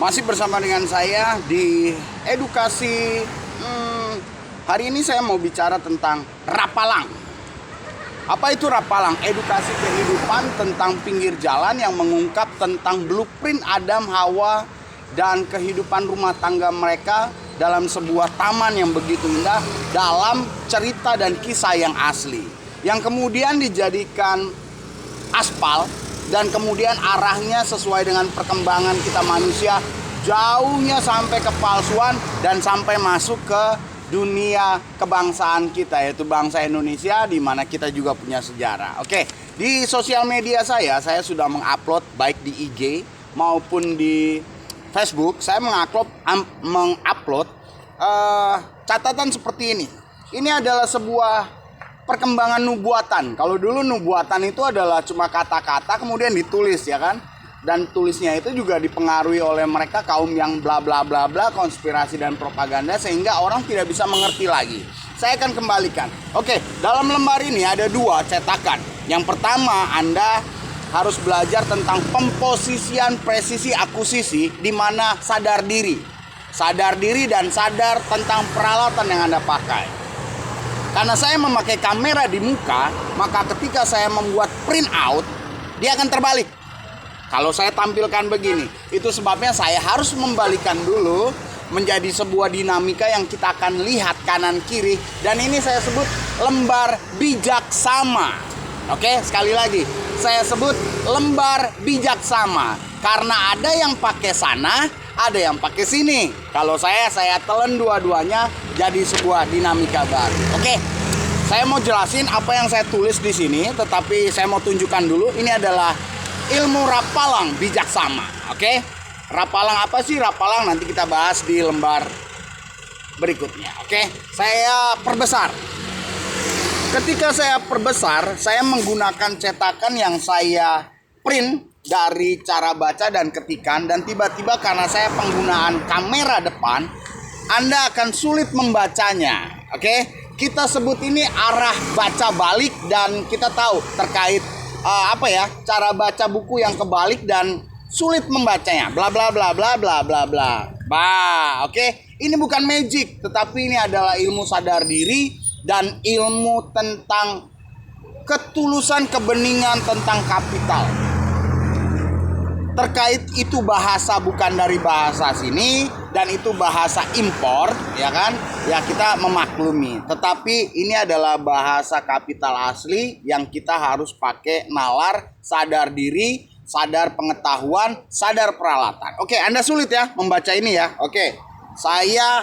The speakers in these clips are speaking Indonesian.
Masih bersama dengan saya di edukasi. Hari ini saya mau bicara tentang Rapalang. Apa itu Rapalang? Edukasi kehidupan tentang pinggir jalan yang mengungkap tentang blueprint Adam, Hawa, dan kehidupan rumah tangga mereka dalam sebuah taman yang begitu indah dalam cerita dan kisah yang asli. Yang kemudian dijadikan aspal dan kemudian arahnya sesuai dengan perkembangan kita manusia, jauhnya sampai kepalsuan dan sampai masuk ke dunia kebangsaan kita, yaitu bangsa Indonesia, di mana kita juga punya sejarah. Oke, di sosial media saya sudah mengupload baik di IG maupun di Facebook. Saya mengupload catatan seperti ini. Ini adalah sebuah perkembangan nubuatan. Kalau dulu nubuatan itu adalah cuma kata-kata kemudian ditulis, ya kan? Dan tulisnya itu juga dipengaruhi oleh mereka kaum yang bla bla bla bla, konspirasi dan propaganda, sehingga orang tidak bisa mengerti lagi. Saya akan kembalikan. Oke, dalam lembar ini ada dua cetakan. Yang pertama, Anda harus belajar tentang pemposisian presisi akusisi, di mana sadar diri dan sadar tentang peralatan yang Anda pakai. Karena saya memakai kamera di muka, maka ketika saya membuat print out, dia akan terbalik. Kalau saya tampilkan begini, itu sebabnya saya harus membalikan dulu menjadi sebuah dinamika yang kita akan lihat kanan kiri. Dan ini saya sebut lembar bijaksana. Oke, sekali lagi, saya sebut lembar bijaksana. Karena ada yang pakai sana, ada yang pakai sini. Kalau saya telan dua-duanya jadi sebuah dinamika baru. Oke, saya mau jelasin apa yang saya tulis di sini, tetapi saya mau tunjukkan dulu. Ini adalah ilmu Rapalang bijaksana. Oke, Rapalang apa sih Rapalang? Nanti kita bahas di lembar berikutnya. Oke, saya perbesar. Ketika saya perbesar, saya menggunakan cetakan yang saya print dari cara baca dan ketikan, dan tiba-tiba karena saya penggunaan kamera depan, Anda akan sulit membacanya. Oke, kita sebut ini arah baca balik, dan kita tahu terkait cara baca buku yang kebalik dan sulit membacanya, bla bla bla bla bla bla bla. Oke, ini bukan magic, tetapi ini adalah ilmu sadar diri dan ilmu tentang ketulusan kebeningan tentang kapital. Terkait itu bahasa bukan dari bahasa sini, dan itu bahasa impor, ya kan? Ya, kita memaklumi. Tetapi ini adalah bahasa kapital asli yang kita harus pakai nalar, sadar diri, sadar pengetahuan, sadar peralatan. Oke, Anda sulit ya membaca ini ya. Oke, saya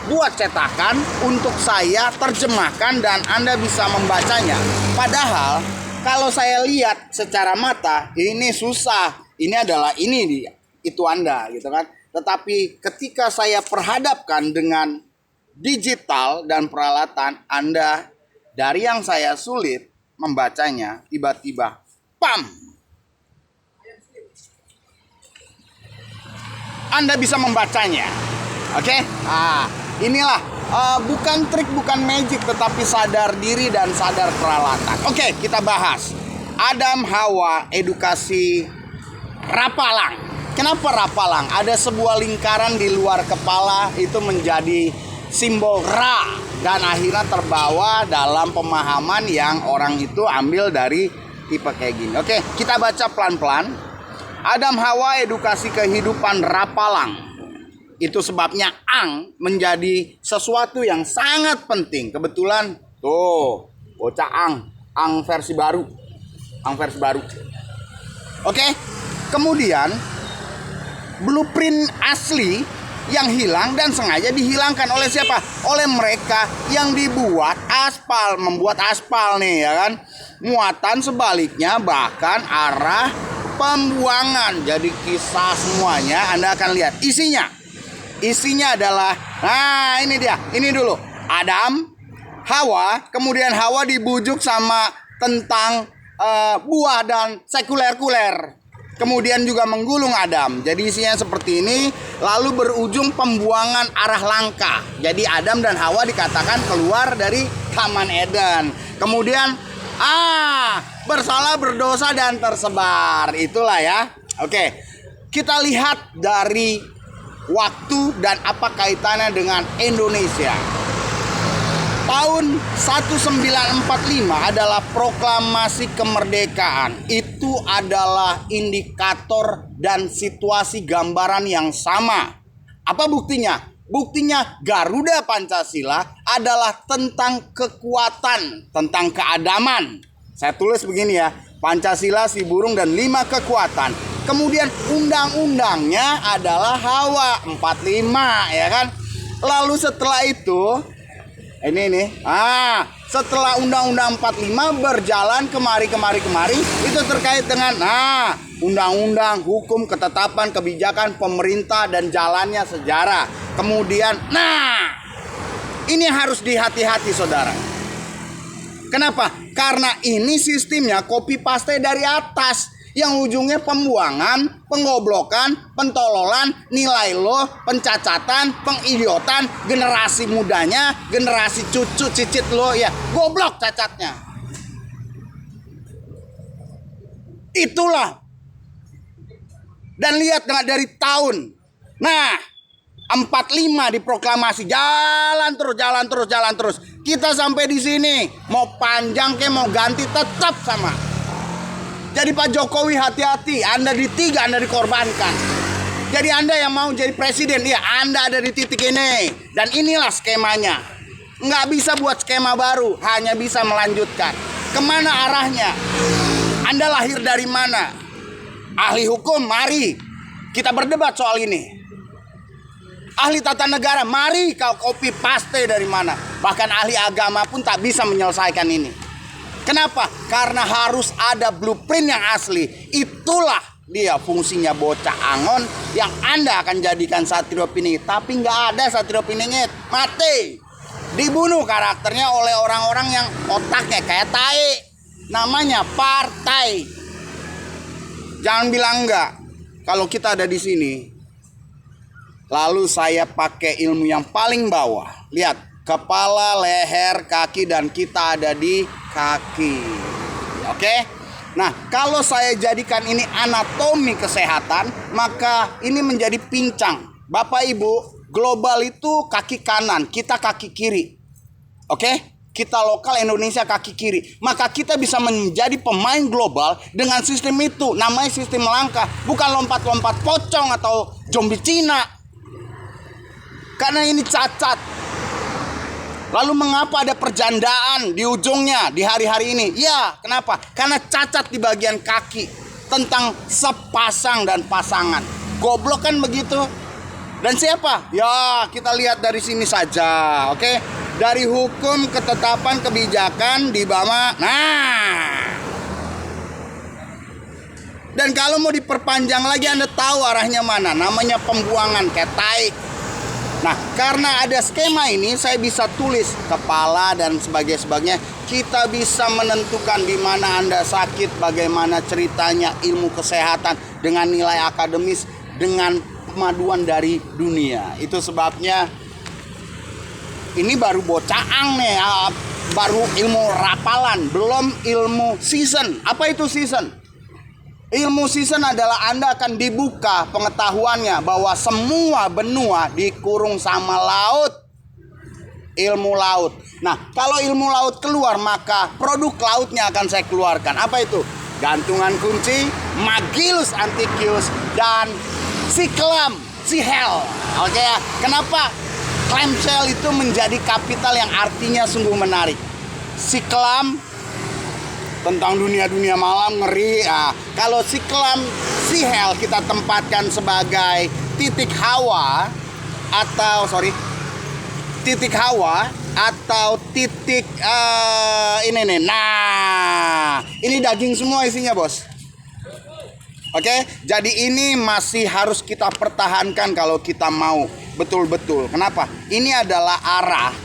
buat cetakan untuk saya terjemahkan dan Anda bisa membacanya. Padahal kalau saya lihat secara mata ini susah. Ini adalah itu Anda gitu kan. Tetapi ketika saya perhadapkan dengan digital dan peralatan, Anda dari yang saya sulit membacanya, tiba-tiba pam, Anda bisa membacanya. Oke? Inilah bukan trik, bukan magic, tetapi sadar diri dan sadar peralatan. Oke, kita bahas Adam, Hawa, edukasi Rapalang. Kenapa Rapalang? Ada sebuah lingkaran di luar kepala, itu menjadi simbol Ra, dan akhirnya terbawa dalam pemahaman yang orang itu ambil dari tipe kayak gini. Oke, kita baca pelan-pelan. Adam, Hawa, edukasi kehidupan Rapalang. Itu sebabnya ang menjadi sesuatu yang sangat penting. Kebetulan tuh bocah ang versi baru. Oke. Kemudian blueprint asli yang hilang dan sengaja dihilangkan oleh siapa? Oleh mereka yang membuat aspal nih, ya kan? Muatan sebaliknya, bahkan arah pembuangan. Jadi kisah semuanya Anda akan lihat isinya adalah, ini dia. Ini dulu Adam, Hawa, kemudian Hawa dibujuk sama tentang buah dan sekuler. Kemudian juga menggulung Adam. Jadi isinya seperti ini. Lalu berujung pembuangan arah langkah. Jadi Adam dan Hawa dikatakan keluar dari Taman Eden. Kemudian bersalah, berdosa, dan tersebar. Itulah ya. Oke. Kita lihat dari waktu dan apa kaitannya dengan Indonesia. Tahun 1945 adalah proklamasi kemerdekaan. Itu adalah indikator dan situasi gambaran yang sama. Apa buktinya? Buktinya Garuda Pancasila adalah tentang kekuatan, tentang keadaman. Saya tulis begini ya, Pancasila, si burung, dan 5 kekuatan. Kemudian undang-undangnya adalah Hawa 45, ya kan? Lalu setelah itu setelah Undang-Undang 45 berjalan kemari itu terkait dengan undang-undang, hukum, ketetapan, kebijakan pemerintah dan jalannya sejarah. Kemudian ini harus dihati-hati saudara. Kenapa? Karena ini sistemnya copy paste dari atas, yang ujungnya pembuangan, pengoblokan, pentololan, nilai lo, pencacatan, pengidiotan, generasi mudanya, generasi cucu cicit lo ya goblok cacatnya. Itulah. Dan lihat dari tahun 45 diproklamasi, jalan terus. Kita sampai di sini, mau panjang ke mau ganti tetap sama. Jadi Pak Jokowi hati-hati, Anda di 3, Anda dikorbankan. Jadi Anda yang mau jadi presiden, ya Anda ada di titik ini. Dan inilah skemanya. Nggak bisa buat skema baru, hanya bisa melanjutkan. Kemana arahnya? Anda lahir dari mana? Ahli hukum, mari kita berdebat soal ini. Ahli tata negara, mari kau copy paste dari mana. Bahkan ahli agama pun tak bisa menyelesaikan ini. Kenapa? Karena harus ada blueprint yang asli. Itulah dia fungsinya bocah Angon yang Anda akan jadikan Satrio Piningit. Tapi nggak ada Satrio Piningit, mati. Dibunuh karakternya oleh orang-orang yang otaknya kayak tai. Namanya partai. Jangan bilang enggak. Kalau kita ada di sini, lalu saya pakai ilmu yang paling bawah. Lihat, kepala, leher, kaki, dan kita ada di kaki. Oke? Nah, kalau saya jadikan ini anatomi kesehatan, maka ini menjadi pincang. Bapak Ibu, global itu kaki kanan, kita kaki kiri. Oke? Kita lokal Indonesia kaki kiri. Maka kita bisa menjadi pemain global dengan sistem itu. Namanya sistem langkah, bukan lompat-lompat pocong atau zombie Cina. Karena ini cacat. Lalu mengapa ada perjandaan di ujungnya di hari-hari ini? Ya, kenapa? Karena cacat di bagian kaki. Tentang sepasang dan pasangan. Goblok kan begitu? Dan siapa? Ya, kita lihat dari sini saja, oke? Dari hukum, ketetapan, kebijakan di bawah. Dan kalau mau diperpanjang lagi, Anda tahu arahnya mana? Namanya pembuangan, kayak tai. Nah, karena ada skema ini, saya bisa tulis kepala dan sebagainya. Kita bisa menentukan di mana Anda sakit, bagaimana ceritanya, ilmu kesehatan dengan nilai akademis, dengan kemaduan dari dunia. Itu sebabnya ini baru bocaang nih, baru ilmu rapalan, belum ilmu season. Apa itu season? Ilmu season adalah Anda akan dibuka pengetahuannya bahwa semua benua dikurung sama laut. Ilmu laut. Nah, kalau ilmu laut keluar, maka produk lautnya akan saya keluarkan. Apa itu? Gantungan kunci, Magillus Anticius, dan Siklam, Sihel. Oke ya. Kenapa? Clamshell itu menjadi kapital yang artinya sungguh menarik. Siklam tentang dunia-dunia malam, ngeri. Kalau Siklam, Sihel kita tempatkan sebagai titik hawa atau titik ini nih. Nah, ini daging semua isinya, Bos. Oke, jadi ini masih harus kita pertahankan kalau kita mau betul-betul. Kenapa? Ini adalah arah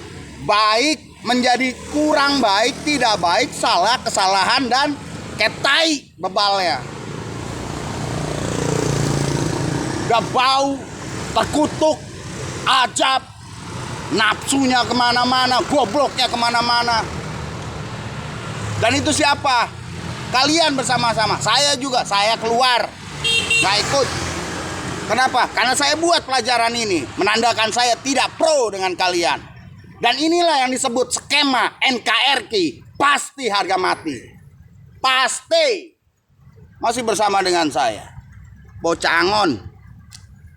baik menjadi kurang baik, tidak baik, salah, kesalahan, dan ketai bebalnya. Udah bau, terkutuk, ajab, nafsunya kemana-mana, gobloknya kemana-mana. Dan itu siapa? Kalian bersama-sama. Saya juga, saya keluar, nggak ikut. Kenapa? Karena saya buat pelajaran ini, menandakan saya tidak pro dengan kalian. Dan inilah yang disebut skema NKRI, pasti harga mati. Pasti. Masih bersama dengan saya, Bocah Angon.